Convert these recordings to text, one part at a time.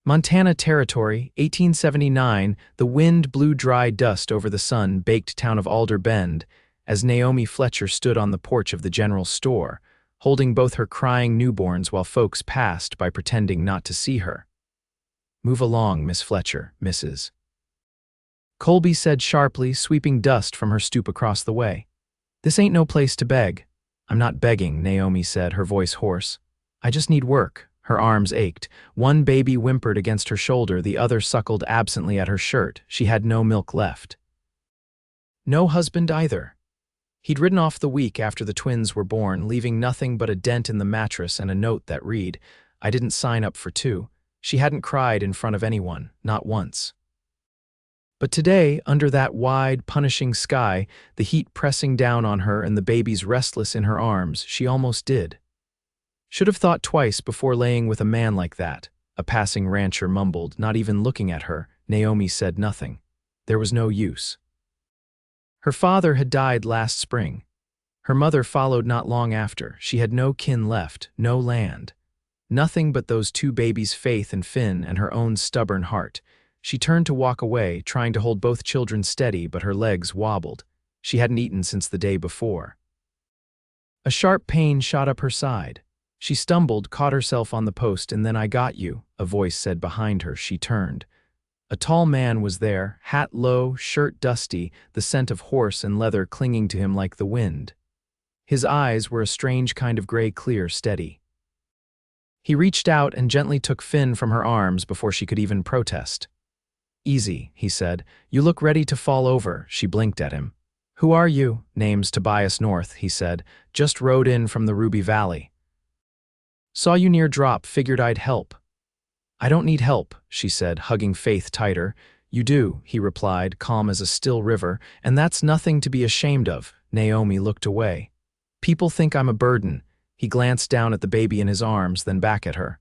Montana Territory, 1879. The wind blew dry dust over the sun-baked town of Alder Bend as Naomi Fletcher stood on the porch of the general store, holding both her crying newborns while folks passed by pretending not to see her. "Move along, Miss Fletcher, Mrs." Colby said sharply, sweeping dust from her stoop across the way. "This ain't no place to beg." "I'm not begging," Naomi said, her voice hoarse. "I just need work." Her arms ached. One baby whimpered against her shoulder, the other suckled absently at her shirt. She had no milk left. No husband either. He'd ridden off the week after the twins were born, leaving nothing but a dent in the mattress and a note that read, "I didn't sign up for two." She hadn't cried in front of anyone, not once. But today, under that wide, punishing sky, the heat pressing down on her and the babies restless in her arms, she almost did. "Should have thought twice before laying with a man like that," a passing rancher mumbled, not even looking at her. Naomi said nothing. There was no use. Her father had died last spring. Her mother followed not long after. She had no kin left, no land. Nothing but those two babies' faith in Finn and her own stubborn heart. She turned to walk away, trying to hold both children steady, but her legs wobbled. She hadn't eaten since the day before. A sharp pain shot up her side. She stumbled, caught herself on the post, and then "I got you," a voice said behind her. She turned. A tall man was there, hat low, shirt dusty, the scent of horse and leather clinging to him like the wind. His eyes were a strange kind of gray clear, steady. He reached out and gently took Finn from her arms before she could even protest. "Easy," he said. "You look ready to fall over." She blinked at him. "Who are you?" "Name's Tobias North," he said. "Just rode in from the Ruby Valley. Saw you near drop, figured I'd help." "I don't need help," she said, hugging Faith tighter. "You do," he replied, calm as a still river, "and that's nothing to be ashamed of." Naomi looked away. "People think I'm a burden." He glanced down at the baby in his arms, then back at her.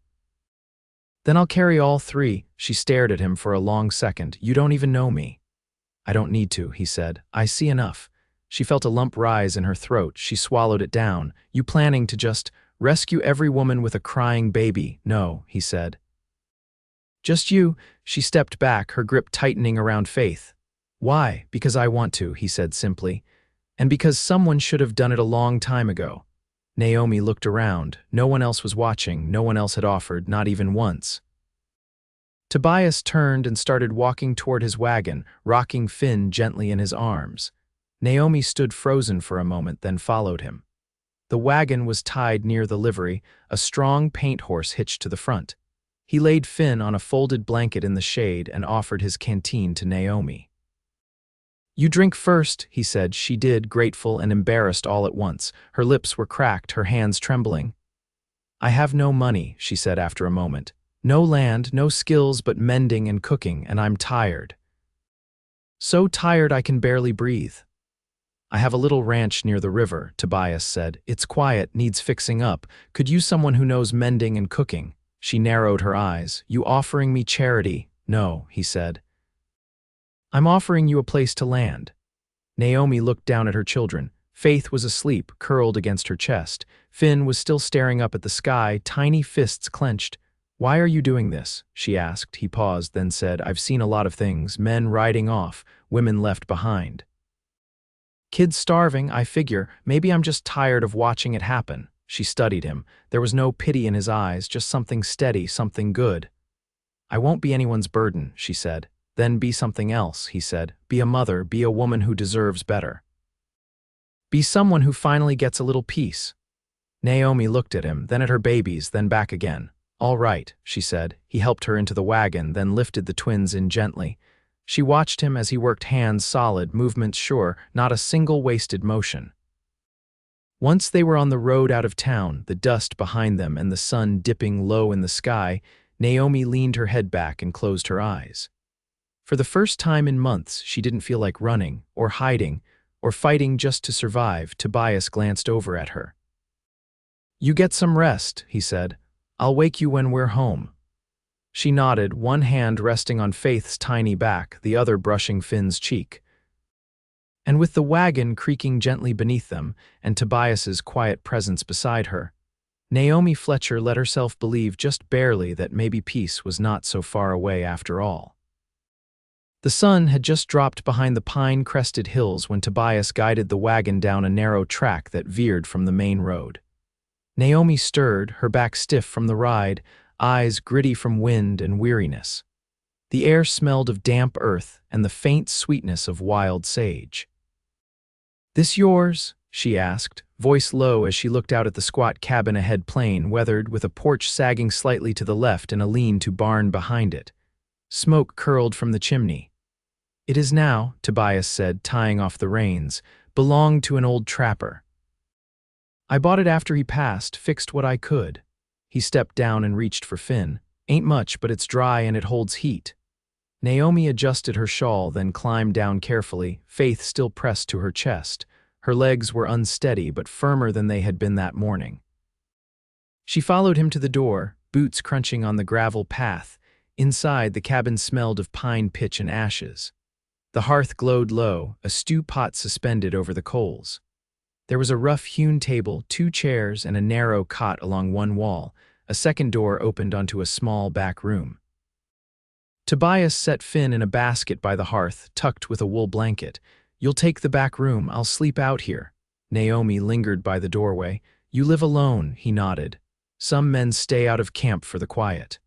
"Then I'll carry all three." She stared at him for a long second. "You don't even know me." "I don't need to," he said. "I see enough." She felt a lump rise in her throat. She swallowed it down. "You planning to just rescue every woman with a crying baby?" "No," he said. "Just you." She stepped back, her grip tightening around Faith. "Why?" "Because I want to," he said simply. "And because someone should have done it a long time ago." Naomi looked around. No one else was watching. No one else had offered, not even once. Tobias turned and started walking toward his wagon, rocking Finn gently in his arms. Naomi stood frozen for a moment, then followed him. The wagon was tied near the livery, a strong paint horse hitched to the front. He laid Finn on a folded blanket in the shade and offered his canteen to Naomi. "You drink first," he said. She did, grateful and embarrassed all at once. Her lips were cracked, her hands trembling. "I have no money," she said after a moment. "No land, no skills but mending and cooking, and I'm tired. So tired I can barely breathe." "I have a little ranch near the river," Tobias said. "It's quiet, needs fixing up. Could use someone who knows mending and cooking." She narrowed her eyes. "You offering me charity?" "No," he said. "I'm offering you a place to land." Naomi looked down at her children. Faith was asleep, curled against her chest. Finn was still staring up at the sky, tiny fists clenched. "Why are you doing this?" she asked. He paused, then said, "I've seen a lot of things. Men riding off, women left behind. Kids starving, I figure. Maybe I'm just tired of watching it happen." She studied him. There was no pity in his eyes, just something steady, something good. "I won't be anyone's burden," she said. "Then be something else," he said. "Be a mother, be a woman who deserves better. Be someone who finally gets a little peace." Naomi looked at him, then at her babies, then back again. "All right," she said. He helped her into the wagon, then lifted the twins in gently. She watched him as he worked, hands solid, movements sure, not a single wasted motion. Once they were on the road out of town, the dust behind them and the sun dipping low in the sky, Naomi leaned her head back and closed her eyes. For the first time in months, she didn't feel like running, or hiding, or fighting just to survive. Tobias glanced over at her. "You get some rest," he said. "I'll wake you when we're home." She nodded, one hand resting on Faith's tiny back, the other brushing Finn's cheek. And with the wagon creaking gently beneath them, and Tobias's quiet presence beside her, Naomi Fletcher let herself believe just barely that maybe peace was not so far away after all. The sun had just dropped behind the pine-crested hills when Tobias guided the wagon down a narrow track that veered from the main road. Naomi stirred, her back stiff from the ride, eyes gritty from wind and weariness. The air smelled of damp earth and the faint sweetness of wild sage. "This yours?" she asked, voice low as she looked out at the squat cabin ahead, plain, weathered, with a porch sagging slightly to the left and a lean-to barn behind it. Smoke curled from the chimney. "It is now," Tobias said, tying off the reins. "Belonged to an old trapper. I bought it after he passed, fixed what I could." He stepped down and reached for Finn. "Ain't much, but it's dry and it holds heat." Naomi adjusted her shawl, then climbed down carefully, Faith still pressed to her chest. Her legs were unsteady but firmer than they had been that morning. She followed him to the door, boots crunching on the gravel path. Inside, the cabin smelled of pine pitch and ashes. The hearth glowed low, a stew pot suspended over the coals. There was a rough-hewn table, 2 chairs, and a narrow cot along one wall. A second door opened onto a small back room. Tobias set Finn in a basket by the hearth, tucked with a wool blanket. "You'll take the back room, I'll sleep out here." Naomi lingered by the doorway. "You live alone," he nodded. "Some men stay out of camp for the quiet."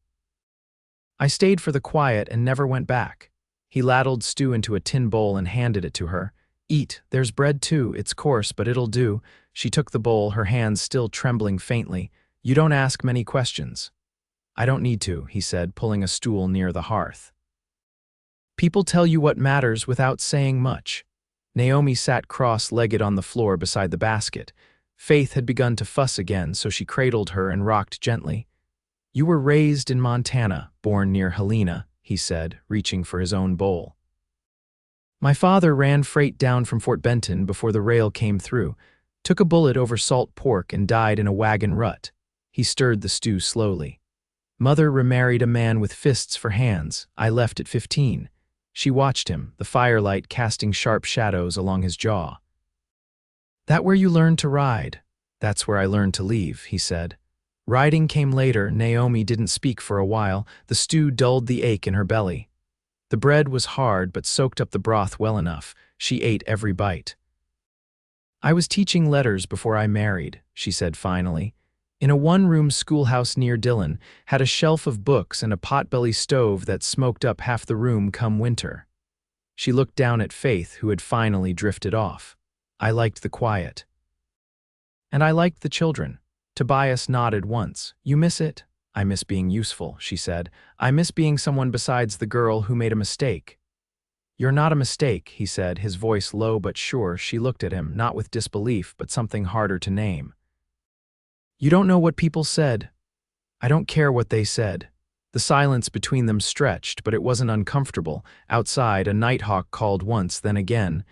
"I stayed for the quiet and never went back." He ladled stew into a tin bowl and handed it to her. "Eat, there's bread too, it's coarse but it'll do." She took the bowl, her hands still trembling faintly. "You don't ask many questions." "I don't need to," he said, pulling a stool near the hearth. "People tell you what matters without saying much." Naomi sat cross-legged on the floor beside the basket. Faith had begun to fuss again, so she cradled her and rocked gently. "You were raised in Montana, born near Helena," he said, reaching for his own bowl. "My father ran freight down from Fort Benton before the rail came through, took a bullet over salt pork and died in a wagon rut." He stirred the stew slowly. "Mother remarried a man with fists for hands. I left at 15. She watched him, the firelight casting sharp shadows along his jaw. "That where you learned to ride?" "That's where I learned to leave," he said. Riding came later. Naomi didn't speak for a while. The stew dulled the ache in her belly. The bread was hard but soaked up the broth well enough. She ate every bite. "I was teaching letters before I married," she said finally. "In a one-room schoolhouse near Dillon, had a shelf of books and a potbelly stove that smoked up half the room come winter." She looked down at Faith, who had finally drifted off. "I liked the quiet." "And I liked the children." Tobias nodded once. "You miss it?" "I miss being useful," she said. "I miss being someone besides the girl who made a mistake." "You're not a mistake," he said, his voice low but sure. She looked at him, not with disbelief, but something harder to name. "You don't know what people said." "I don't care what they said." The silence between them stretched, but it wasn't uncomfortable. Outside, a nighthawk called once, then again.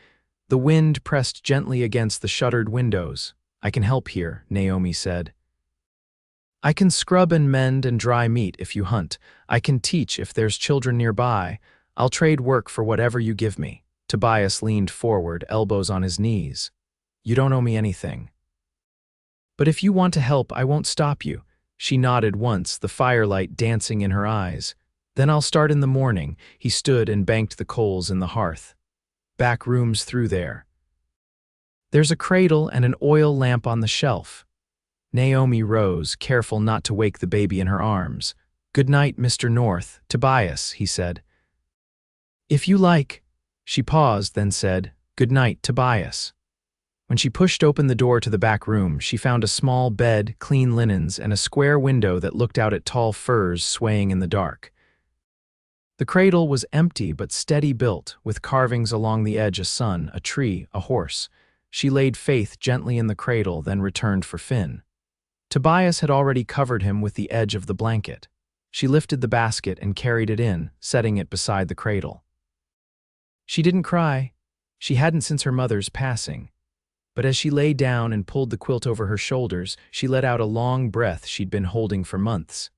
The wind pressed gently against the shuttered windows. "I can help here," Naomi said. "I can scrub and mend and dry meat if you hunt. I can teach if there's children nearby. I'll trade work for whatever you give me." Tobias leaned forward, elbows on his knees. "You don't owe me anything. But if you want to help, I won't stop you." She nodded once, the firelight dancing in her eyes. "Then I'll start in the morning." He stood and banked the coals in the hearth. "Back rooms through there. There's a cradle and an oil lamp on the shelf." Naomi rose, careful not to wake the baby in her arms. "Good night, Mr. North." "Tobias," he said. "If you like." She paused, then said, "Good night, Tobias." When she pushed open the door to the back room, she found a small bed, clean linens, and a square window that looked out at tall firs swaying in the dark. The cradle was empty but steady built, with carvings along the edge: a sun, a tree, a horse. She laid Faith gently in the cradle, then returned for Finn. Tobias had already covered him with the edge of the blanket. She lifted the basket and carried it in, setting it beside the cradle. She didn't cry. She hadn't since her mother's passing. But as she lay down and pulled the quilt over her shoulders, she let out a long breath she'd been holding for months.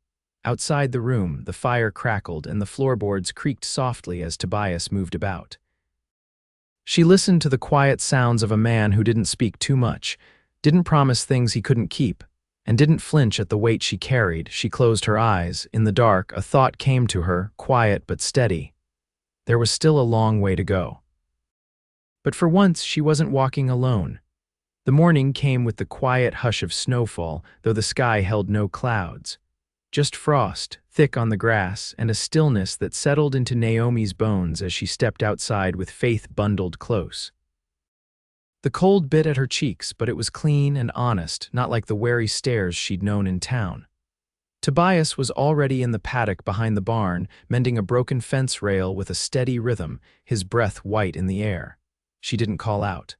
Outside the room, the fire crackled and the floorboards creaked softly as Tobias moved about. She listened to the quiet sounds of a man who didn't speak too much, didn't promise things he couldn't keep. and didn't flinch at the weight she carried. She closed her eyes. In the dark, a thought came to her, quiet but steady. There was still a long way to go. But for once, she wasn't walking alone. The morning came with the quiet hush of snowfall, though the sky held no clouds. Just frost, thick on the grass, and a stillness that settled into Naomi's bones as she stepped outside with Faith bundled close. The cold bit at her cheeks, but it was clean and honest, not like the wary stares she'd known in town. Tobias was already in the paddock behind the barn, mending a broken fence rail with a steady rhythm, his breath white in the air. She didn't call out.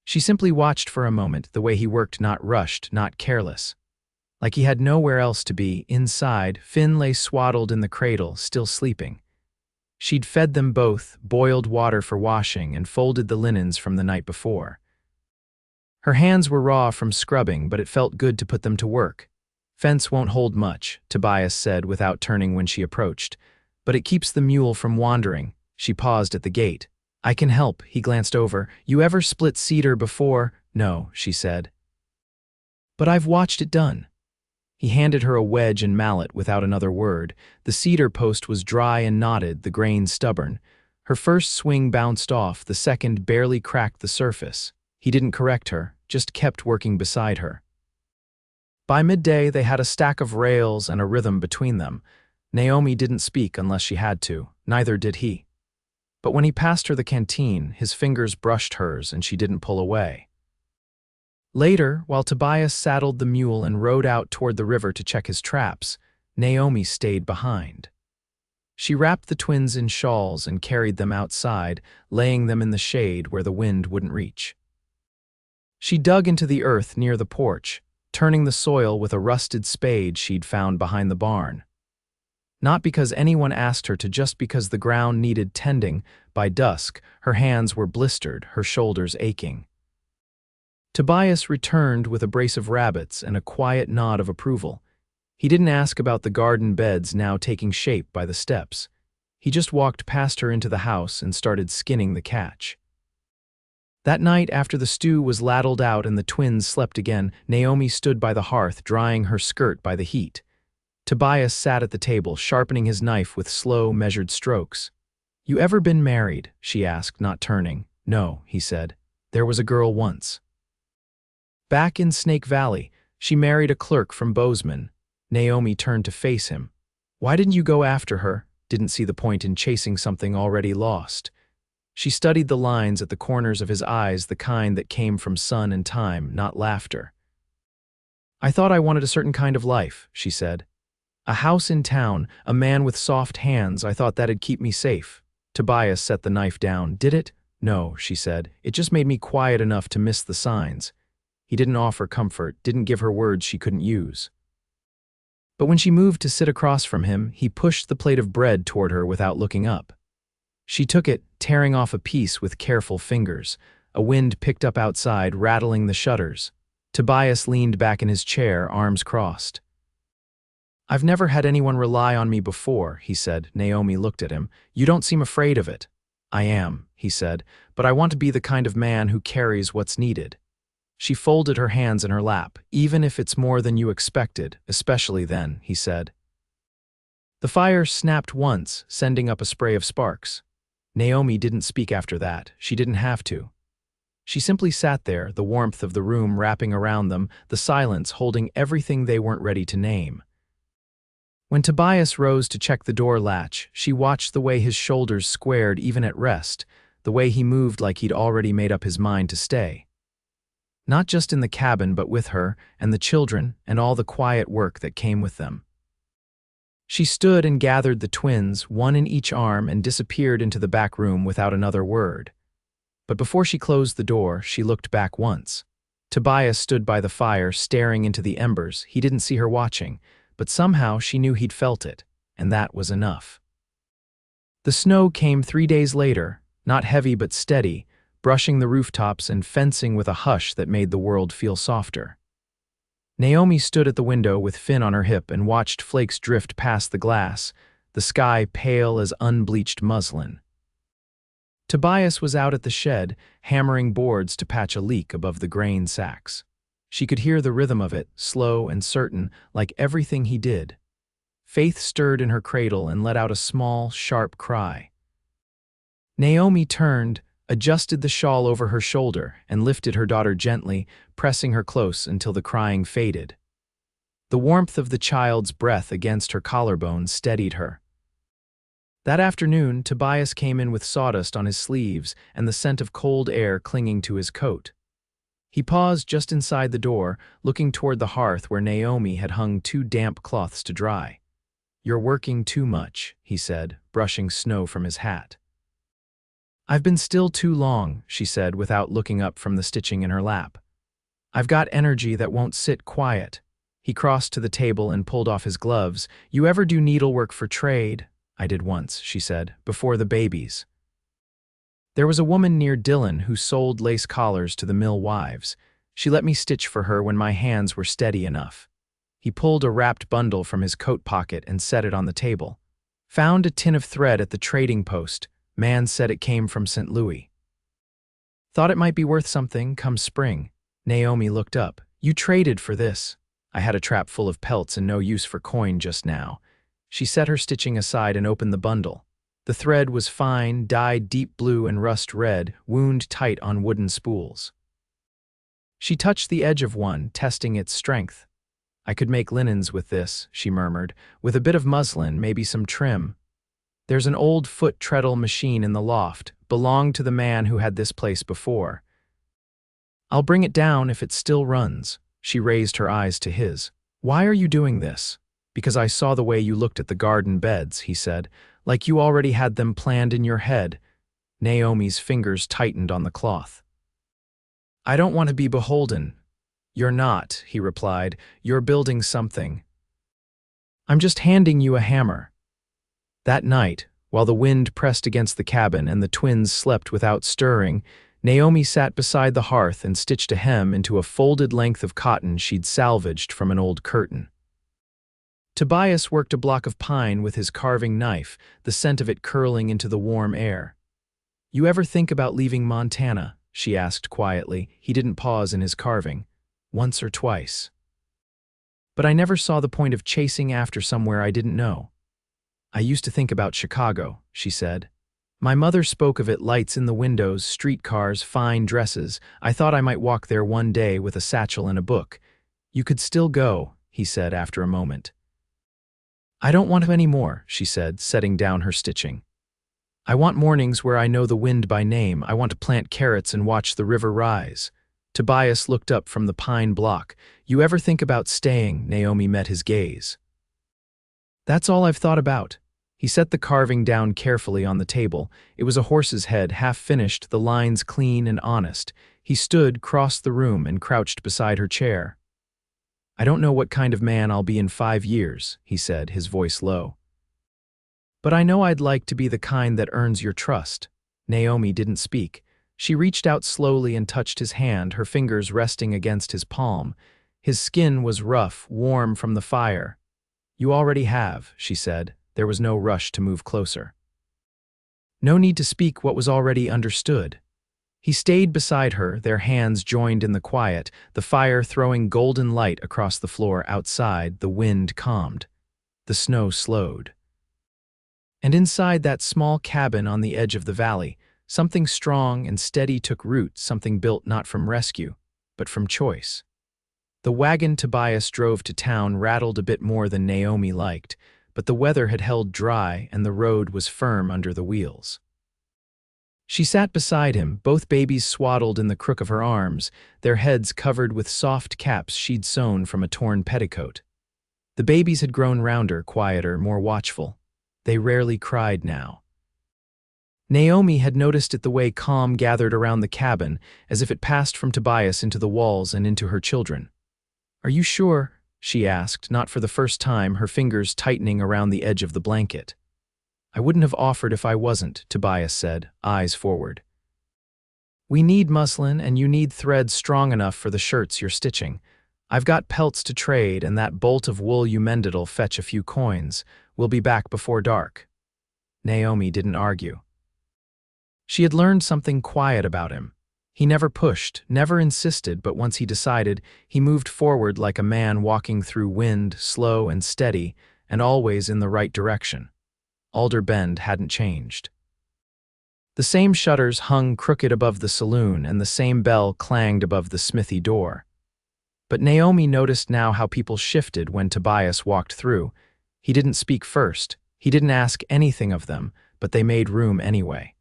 She simply watched for a moment, the way he worked, not rushed, not careless. Like he had nowhere else to be. Inside, Finn lay swaddled in the cradle, still sleeping. She'd fed them both, boiled water for washing, and folded the linens from the night before. Her hands were raw from scrubbing, but it felt good to put them to work. "Fence won't hold much," Tobias said without turning when she approached, "but it keeps the mule from wandering." She paused at the gate. "I can help," he glanced over. "You ever split cedar before?" "No," she said. "But I've watched it done." He handed her a wedge and mallet without another word. The cedar post was dry and knotted, the grain stubborn. Her first swing bounced off, the second barely cracked the surface. He didn't correct her, just kept working beside her. By midday, they had a stack of rails and a rhythm between them. Naomi didn't speak unless she had to, neither did he. But when he passed her the canteen, his fingers brushed hers and she didn't pull away. Later, while Tobias saddled the mule and rode out toward the river to check his traps, Naomi stayed behind. She wrapped the twins in shawls and carried them outside, laying them in the shade where the wind wouldn't reach. She dug into the earth near the porch, turning the soil with a rusted spade she'd found behind the barn. Not because anyone asked her to, just because the ground needed tending. By dusk, her hands were blistered, her shoulders aching. Tobias returned with a brace of rabbits and a quiet nod of approval. He didn't ask about the garden beds now taking shape by the steps. He just walked past her into the house and started skinning the catch. That night, after the stew was ladled out and the twins slept again, Naomi stood by the hearth, drying her skirt by the heat. Tobias sat at the table, sharpening his knife with slow, measured strokes. "You ever been married?" she asked, not turning. "No," he said. "There was a girl once. Back in Snake Valley, she married a clerk from Bozeman." Naomi turned to face him. "Why didn't you go after her?" Didn't see the point in chasing something already lost. She studied the lines at the corners of his eyes, the kind that came from sun and time, not laughter. "I thought I wanted a certain kind of life," she said. "A house in town, a man with soft hands. I thought that'd keep me safe." Tobias set the knife down. "Did it?" "No," she said. "It just made me quiet enough to miss the signs." He didn't offer comfort, didn't give her words she couldn't use. But when she moved to sit across from him, he pushed the plate of bread toward her without looking up. She took it, tearing off a piece with careful fingers. A wind picked up outside, rattling the shutters. Tobias leaned back in his chair, arms crossed. "I've never had anyone rely on me before," he said. Naomi looked at him. "You don't seem afraid of it." "I am," he said, "but I want to be the kind of man who carries what's needed." She folded her hands in her lap. "Even if it's more than you expected, especially then," he said. The fire snapped once, sending up a spray of sparks. Naomi didn't speak after that. She didn't have to. She simply sat there, the warmth of the room wrapping around them, the silence holding everything they weren't ready to name. When Tobias rose to check the door latch, she watched the way his shoulders squared even at rest, the way he moved like he'd already made up his mind to stay. Not just in the cabin, but with her, and the children, and all the quiet work that came with them. She stood and gathered the twins, one in each arm, and disappeared into the back room without another word. But before she closed the door, she looked back once. Tobias stood by the fire, staring into the embers. He didn't see her watching, but somehow she knew he'd felt it, and that was enough. The snow came 3 days later, not heavy but steady, brushing the rooftops and fencing with a hush that made the world feel softer. Naomi stood at the window with Finn on her hip and watched flakes drift past the glass, the sky pale as unbleached muslin. Tobias was out at the shed, hammering boards to patch a leak above the grain sacks. She could hear the rhythm of it, slow and certain, like everything he did. Faith stirred in her cradle and let out a small, sharp cry. Naomi turned, adjusted the shawl over her shoulder, and lifted her daughter gently, pressing her close until the crying faded. The warmth of the child's breath against her collarbone steadied her. That afternoon, Tobias came in with sawdust on his sleeves and the scent of cold air clinging to his coat. He paused just inside the door, looking toward the hearth where Naomi had hung 2 damp cloths to dry. "You're working too much," he said, brushing snow from his hat. "I've been still too long," she said without looking up from the stitching in her lap. "I've got energy that won't sit quiet." He crossed to the table and pulled off his gloves. "You ever do needlework for trade?" "I did once," she said, "before the babies." There was a woman near Dillon who sold lace collars to the mill wives. She let me stitch for her when my hands were steady enough. He pulled a wrapped bundle from his coat pocket and set it on the table. "Found a tin of thread at the trading post. Man said it came from St. Louis. Thought it might be worth something come spring." Naomi looked up. "You traded for this." "I had a trap full of pelts and no use for coin just now." She set her stitching aside and opened the bundle. The thread was fine, dyed deep blue and rust red, wound tight on wooden spools. She touched the edge of one, testing its strength. "I could make linens with this," she murmured, "with a bit of muslin, maybe some trim. There's an old foot treadle machine in the loft, belonged to the man who had this place before. I'll bring it down if it still runs." She raised her eyes to his. "Why are you doing this?" "Because I saw the way you looked at the garden beds," he said, "like you already had them planned in your head." Naomi's fingers tightened on the cloth. "I don't want to be beholden." "You're not," he replied. "You're building something. I'm just handing you a hammer." That night, while the wind pressed against the cabin and the twins slept without stirring, Naomi sat beside the hearth and stitched a hem into a folded length of cotton she'd salvaged from an old curtain. Tobias worked a block of pine with his carving knife, the scent of it curling into the warm air. "You ever think about leaving Montana?" she asked quietly. He didn't pause in his carving. "Once or twice. But I never saw the point of chasing after somewhere I didn't know." "I used to think about Chicago," she said. "My mother spoke of it, lights in the windows, streetcars, fine dresses. I thought I might walk there one day with a satchel and a book." "You could still go," he said after a moment. "I don't want to anymore," she said, setting down her stitching. "I want mornings where I know the wind by name. I want to plant carrots and watch the river rise." Tobias looked up from the pine block. "You ever think about staying?" Naomi met his gaze. "That's all I've thought about." He set the carving down carefully on the table. It was a horse's head, half finished, the lines clean and honest. He stood, crossed the room, and crouched beside her chair. "I don't know what kind of man I'll be in 5 years," he said, his voice low. "But I know I'd like to be the kind that earns your trust." Naomi didn't speak. She reached out slowly and touched his hand, her fingers resting against his palm. His skin was rough, warm from the fire. "You already have," she said. There was no rush to move closer. No need to speak what was already understood. He stayed beside her, their hands joined in the quiet, the fire throwing golden light across the floor outside. The wind calmed. The snow slowed. And inside that small cabin on the edge of the valley, something strong and steady took root, something built not from rescue, but from choice. The wagon Tobias drove to town rattled a bit more than Naomi liked, but the weather had held dry and the road was firm under the wheels. She sat beside him, both babies swaddled in the crook of her arms, their heads covered with soft caps she'd sewn from a torn petticoat. The babies had grown rounder, quieter, more watchful. They rarely cried now. Naomi had noticed it the way calm gathered around the cabin, as if it passed from Tobias into the walls and into her children. "Are you sure?" she asked, not for the first time, her fingers tightening around the edge of the blanket. "I wouldn't have offered if I wasn't," Tobias said, eyes forward. "We need muslin, and you need thread strong enough for the shirts you're stitching. I've got pelts to trade, and that bolt of wool you mended'll fetch a few coins. We'll be back before dark." Naomi didn't argue. She had learned something quiet about him. He never pushed, never insisted, but once he decided, he moved forward like a man walking through wind, slow and steady, and always in the right direction. Alder Bend hadn't changed. The same shutters hung crooked above the saloon, and the same bell clanged above the smithy door. But Naomi noticed now how people shifted when Tobias walked through. He didn't speak first, he didn't ask anything of them, but they made room anyway.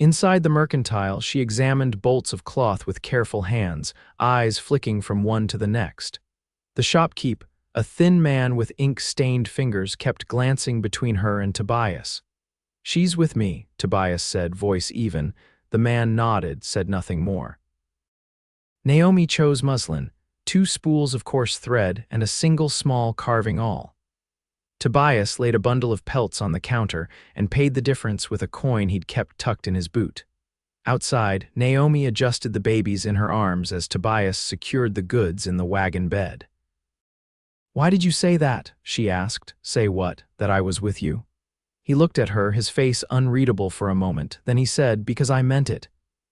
Inside the mercantile, she examined bolts of cloth with careful hands, eyes flicking from one to the next. The shopkeep, a thin man with ink-stained fingers, kept glancing between her and Tobias. "She's with me," Tobias said, voice even. The man nodded, said nothing more. Naomi chose muslin, 2 spools of coarse thread, and a single small carving awl. Tobias laid a bundle of pelts on the counter and paid the difference with a coin he'd kept tucked in his boot. Outside, Naomi adjusted the babies in her arms as Tobias secured the goods in the wagon bed. "Why did you say that?" she asked. "Say what? That I was with you?" He looked at her, his face unreadable for a moment. Then he said, "Because I meant it."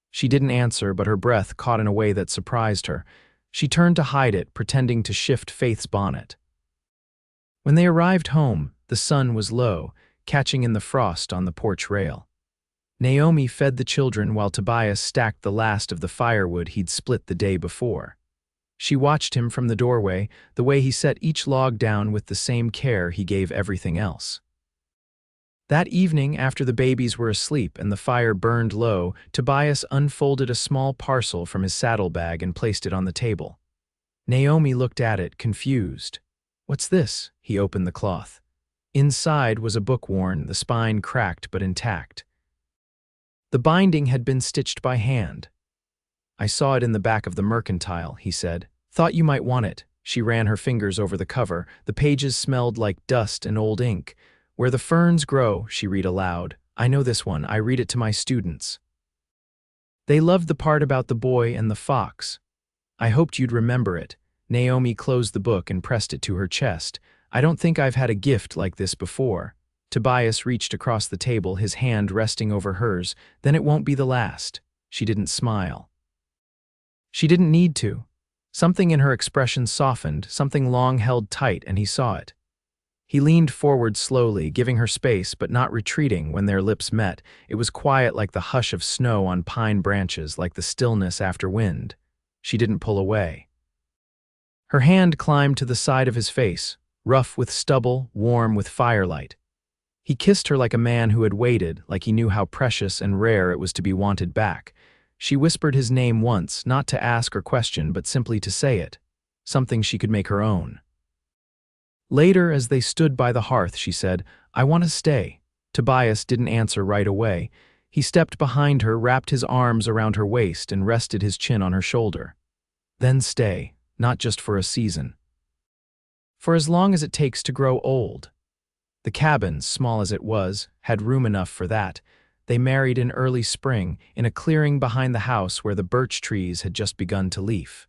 She didn't answer, but her breath caught in a way that surprised her. She turned to hide it, pretending to shift Faith's bonnet. When they arrived home, the sun was low, catching in the frost on the porch rail. Naomi fed the children while Tobias stacked the last of the firewood he'd split the day before. She watched him from the doorway, the way he set each log down with the same care he gave everything else. That evening, after the babies were asleep and the fire burned low, Tobias unfolded a small parcel from his saddlebag and placed it on the table. Naomi looked at it, confused. "What's this?" He opened the cloth. Inside was a book worn, the spine cracked but intact. The binding had been stitched by hand. "I saw it in the back of the mercantile," he said. "Thought you might want it." She ran her fingers over the cover. The pages smelled like dust and old ink. "Where the ferns grow," she read aloud. "I know this one. I read it to my students. They loved the part about the boy and the fox. I hoped you'd remember it." Naomi closed the book and pressed it to her chest. "I don't think I've had a gift like this before." Tobias reached across the table, his hand resting over hers. "Then it won't be the last." She didn't smile. She didn't need to. Something in her expression softened, something long held tight, and he saw it. He leaned forward slowly, giving her space but not retreating when their lips met. It was quiet like the hush of snow on pine branches, like the stillness after wind. She didn't pull away. Her hand climbed to the side of his face, rough with stubble, warm with firelight. He kissed her like a man who had waited, like he knew how precious and rare it was to be wanted back. She whispered his name once, not to ask or question, but simply to say it, something she could make her own. Later, as they stood by the hearth, she said, "I want to stay." Tobias didn't answer right away. He stepped behind her, wrapped his arms around her waist, and rested his chin on her shoulder. "Then stay, not just for a season. For as long as it takes to grow old." The cabin, small as it was, had room enough for that. They married in early spring, in a clearing behind the house where the birch trees had just begun to leaf.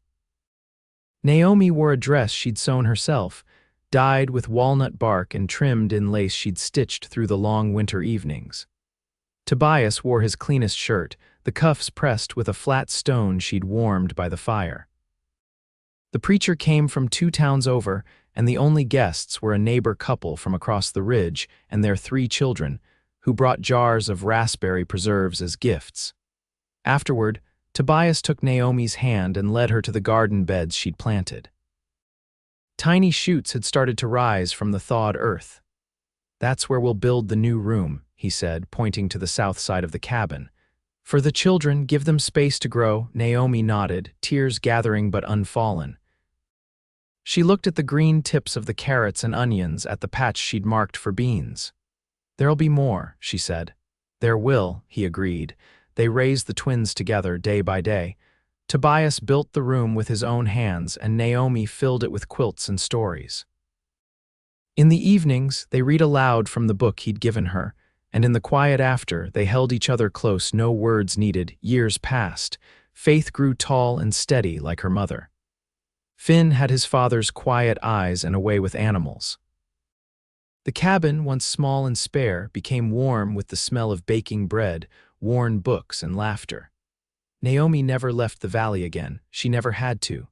Naomi wore a dress she'd sewn herself, dyed with walnut bark and trimmed in lace she'd stitched through the long winter evenings. Tobias wore his cleanest shirt, the cuffs pressed with a flat stone she'd warmed by the fire. The preacher came from 2 towns over, and the only guests were a neighbor couple from across the ridge and their 3 children, who brought jars of raspberry preserves as gifts. Afterward, Tobias took Naomi's hand and led her to the garden beds she'd planted. Tiny shoots had started to rise from the thawed earth. "That's where we'll build the new room," he said, pointing to the south side of the cabin. "For the children, give them space to grow." Naomi nodded, tears gathering but unfallen. She looked at the green tips of the carrots and onions, at the patch she'd marked for beans. "There'll be more," she said. "There will," he agreed. They raised the twins together day by day. Tobias built the room with his own hands, and Naomi filled it with quilts and stories. In the evenings, they read aloud from the book he'd given her, and in the quiet after, they held each other close, no words needed. Years passed. Faith grew tall and steady like her mother. Finn had his father's quiet eyes and a way with animals. The cabin, once small and spare, became warm with the smell of baking bread, worn books, and laughter. Naomi never left the valley again. She never had to.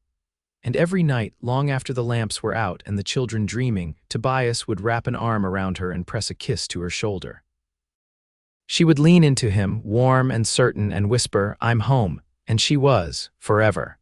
And every night, long after the lamps were out and the children dreaming, Tobias would wrap an arm around her and press a kiss to her shoulder. She would lean into him, warm and certain, and whisper, "I'm home," and she was, forever.